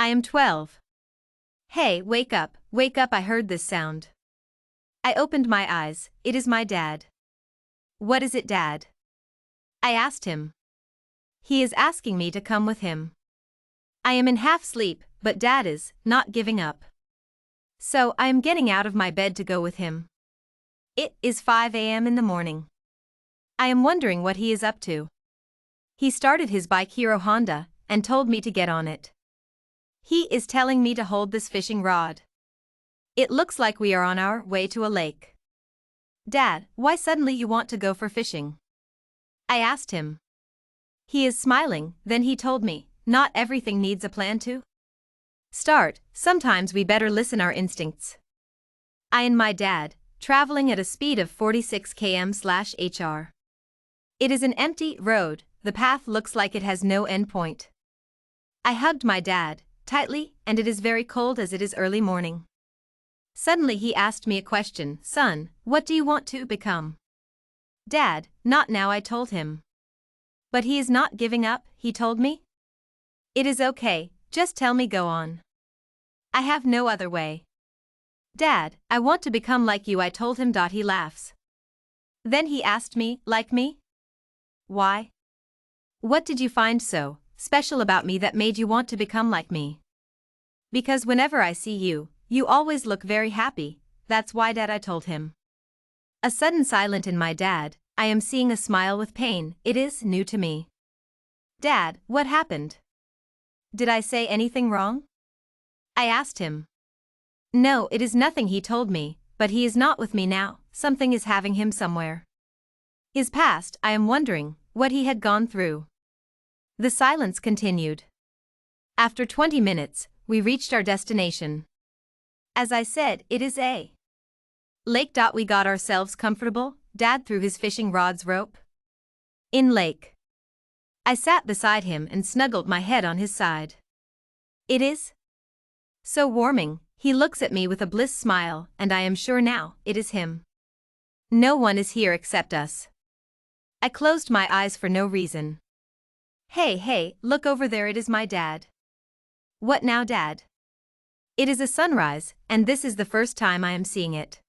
I am 12. Hey, wake up, I heard this sound. I opened my eyes, it is my dad. What is it, Dad? I asked him. He is asking me to come with him. I am in half sleep, but Dad is not giving up. So I am getting out of my bed to go with him. It is 5 a.m. in the morning. I am wondering what he is up to. He started his bike Hero Honda and told me to get on it. He is telling me to hold this fishing rod. It looks like we are on our way to a lake. Dad, why suddenly you want to go for fishing? I asked him. He is smiling, then he told me, not everything needs a plan to start, sometimes we better listen our instincts. I and my dad, traveling at a speed of 46 km/h. It is an empty road, the path looks like it has no end point. I hugged my dad tightly, and it is very cold as it is early morning. Suddenly he asked me a question, son, what do you want to become? Dad, not now, I told him. But he is not giving up, he told me. It is okay, just tell me, go on. I have no other way. Dad, I want to become like you, I told him. He laughs. Then he asked me, like me? Why? What did you find so special about me that made you want to become like me? Because whenever I see you, you always look very happy, that's why, Dad, I told him. A sudden silence in my dad, I am seeing a smile with pain, it is new to me. Dad, what happened? Did I say anything wrong? I asked him. No, it is nothing, he told me, but he is not with me now, something is having him somewhere. His past, I am wondering what he had gone through. The silence continued. After 20 minutes, we reached our destination. As I said, it is a lake. We got ourselves comfortable, Dad threw his fishing rod's rope in lake. I sat beside him and snuggled my head on his side. It is so warming, he looks at me with a bliss smile, and I am sure now, it is him. No one is here except us. I closed my eyes for no reason. Hey, look over there, it is my dad. What now, Dad? It is a sunrise, and this is the first time I am seeing it.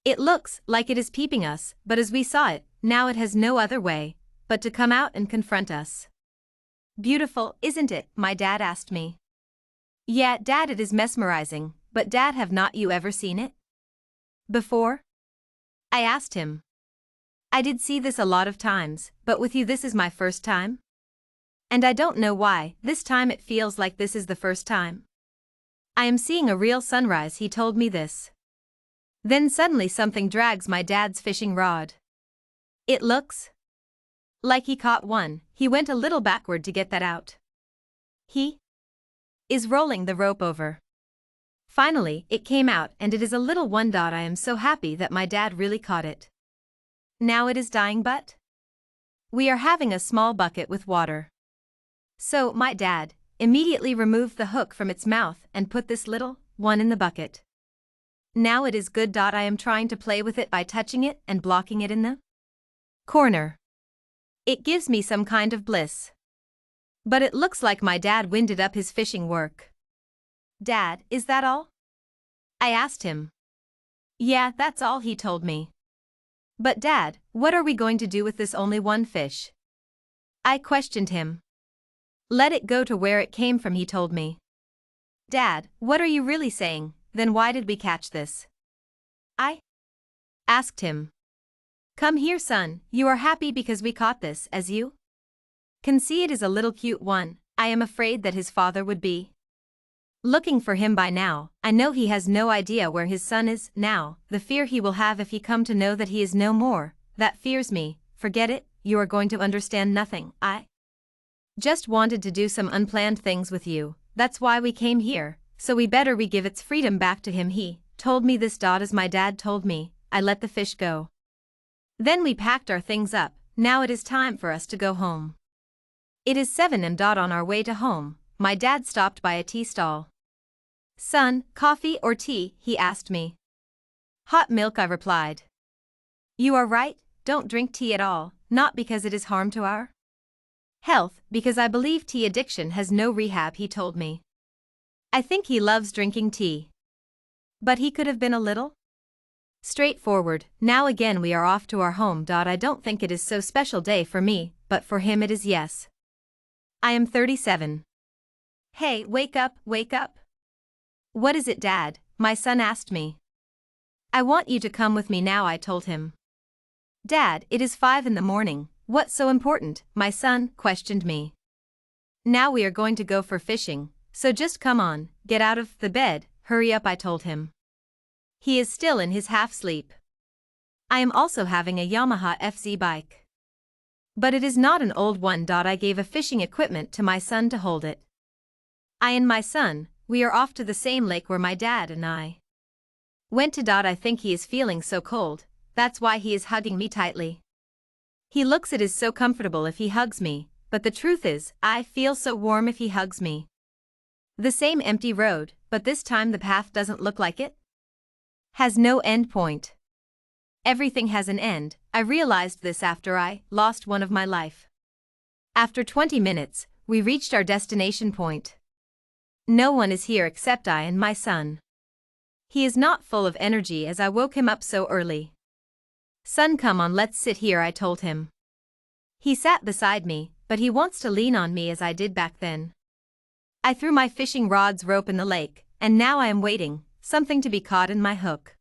It looks like it is peeping us, but as we saw it, now it has no other way but to come out and confront us. Beautiful, isn't it? My dad asked me. Yeah, Dad, it is mesmerizing, but Dad, have not you ever seen it before? I asked him. I did see this a lot of times, but with you this is my first time. And I don't know why, this time it feels like this is the first time. I am seeing a real sunrise, he told me this. Then suddenly something drags my dad's fishing rod. It looks like he caught one, he went a little backward to get that out. He is rolling the rope over. Finally, it came out and it is a little one. I am so happy that my dad really caught it. Now it is dying, but we are having a small bucket with water. So my dad immediately removed the hook from its mouth and put this little one in the bucket. Now it is good. I am trying to play with it by touching it and blocking it in the corner. It gives me some kind of bliss. But it looks like my dad winded up his fishing work. Dad, is that all? I asked him. Yeah, that's all, he told me. But Dad, what are we going to do with this only one fish? I questioned him. Let it go to where it came from, he told me. Dad, what are you really saying? Then why did we catch this? I asked him. Come here, son, you are happy because we caught this, as you can see it is a little cute one. I am afraid that his father would be looking for him by now. I know he has no idea where his son is now, the fear he will have if he come to know that he is no more, that fears me. Forget it, you are going to understand nothing. I just wanted to do some unplanned things with you, that's why we came here, so we better give its freedom back to him. He told me this. As my dad told me, I let the fish go. Then we packed our things up, now it is time for us to go home. It is 7 and on our way to home, my dad stopped by a tea stall. Son, coffee or tea, he asked me. Hot milk, I replied. You are right, don't drink tea at all, not because it is harm to our health, because I believe tea addiction has no rehab, he told me. I think he loves drinking tea. But he could have been a little straightforward. Now again we are off to our home. I don't think it is so special day for me, but for him it is. Yes. I am 37. Hey, wake up, wake up. What is it, Dad? My son asked me. I want you to come with me now, I told him. Dad, it is 5 in the morning. What's so important? My son questioned me. Now we are going to go for fishing, so just come on, get out of the bed, hurry up, I told him. He is still in his half-sleep. I am also having a Yamaha FZ bike. But it is not an old one. I gave a fishing equipment to my son to hold it. I and my son, we are off to the same lake where my dad and I went to. I think he is feeling so cold, that's why he is hugging me tightly. He looks it is so comfortable if he hugs me, but the truth is, I feel so warm if he hugs me. The same empty road, but this time the path doesn't look like it has no end point. Everything has an end. I realized this after I lost one of my life. After 20 minutes, we reached our destination point. No one is here except I and my son. He is not full of energy as I woke him up so early. Son, come on, let's sit here, I told him. He sat beside me, but he wants to lean on me as I did back then. I threw my fishing rod's rope in the lake, and now I am waiting, something to be caught in my hook.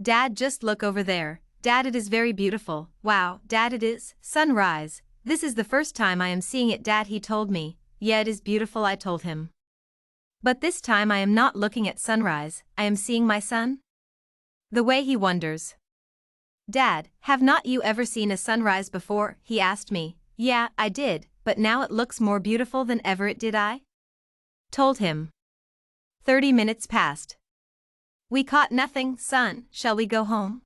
Dad, just look over there. Dad, it is very beautiful. Wow, Dad, it is sunrise. This is the first time I am seeing it, Dad, he told me. Yeah, it is beautiful, I told him. But this time I am not looking at sunrise, I am seeing my son. The way he wonders. Dad, have not you ever seen a sunrise before? He asked me. Yeah, I did, but now it looks more beautiful than ever it did, I told him. 30 minutes passed. We caught nothing. Son, shall we go home?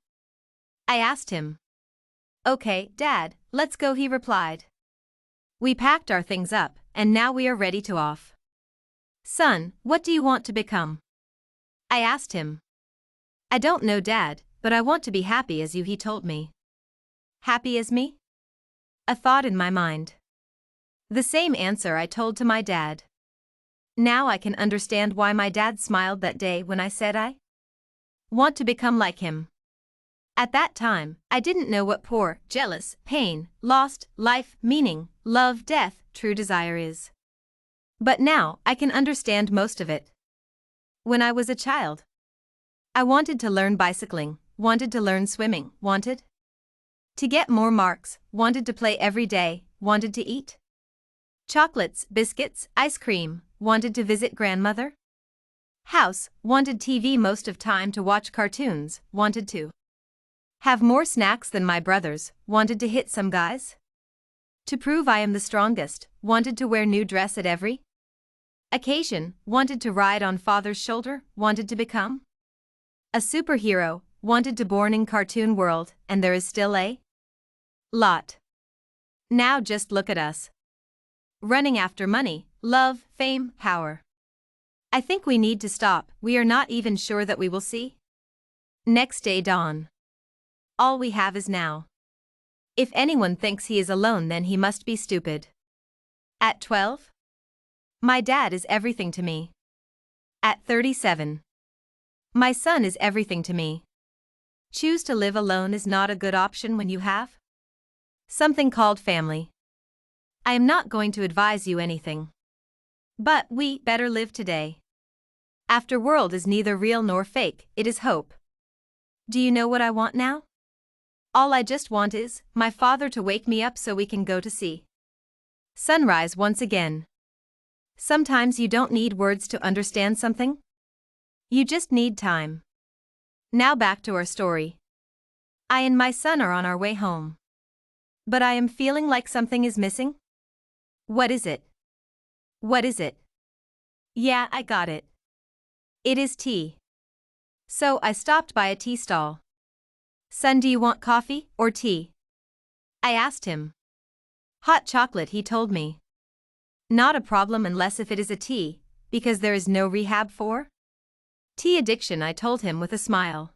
I asked him. Okay, Dad, let's go, he replied. We packed our things up, and now we are ready to off. Son, what do you want to become? I asked him. I don't know, Dad, but I want to be happy as you, he told me. Happy as me? A thought in my mind. The same answer I told to my dad. Now I can understand why my dad smiled that day when I said I want to become like him. At that time, I didn't know what poor, jealous, pain, lost, life, meaning, love, death, true desire is. But now, I can understand most of it. When I was a child, I wanted to learn bicycling, wanted to learn swimming, wanted to get more marks, wanted to play every day, wanted to eat chocolates, biscuits, ice cream, wanted to visit grandmother house, wanted TV most of time to watch cartoons, wanted to have more snacks than my brothers, wanted to hit some guys to prove I am the strongest, wanted to wear new dress at every occasion, wanted to ride on father's shoulder, wanted to become a superhero, wanted to born in cartoon world, and there is still a lot. Now just look at us. Running after money, love, fame, power. I think we need to stop. We are not even sure that we will see next day dawn. All we have is now. If anyone thinks he is alone, then he must be stupid. At 12? My dad is everything to me. At 37. My son is everything to me. Choose to live alone is not a good option when you have something called family. I am not going to advise you anything. But we better live today. After world is neither real nor fake, it is hope. Do you know what I want now? All I just want is my father to wake me up so we can go to see sunrise once again. Sometimes you don't need words to understand something. You just need time. Now back to our story. I and my son are on our way home. But I am feeling like something is missing. What is it? What is it? Yeah, I got it. It is tea. So I stopped by a tea stall. Son, do you want coffee or tea? I asked him. Hot chocolate, he told me. Not a problem unless if it is a tea, because there is no rehab for tea addiction, I told him with a smile.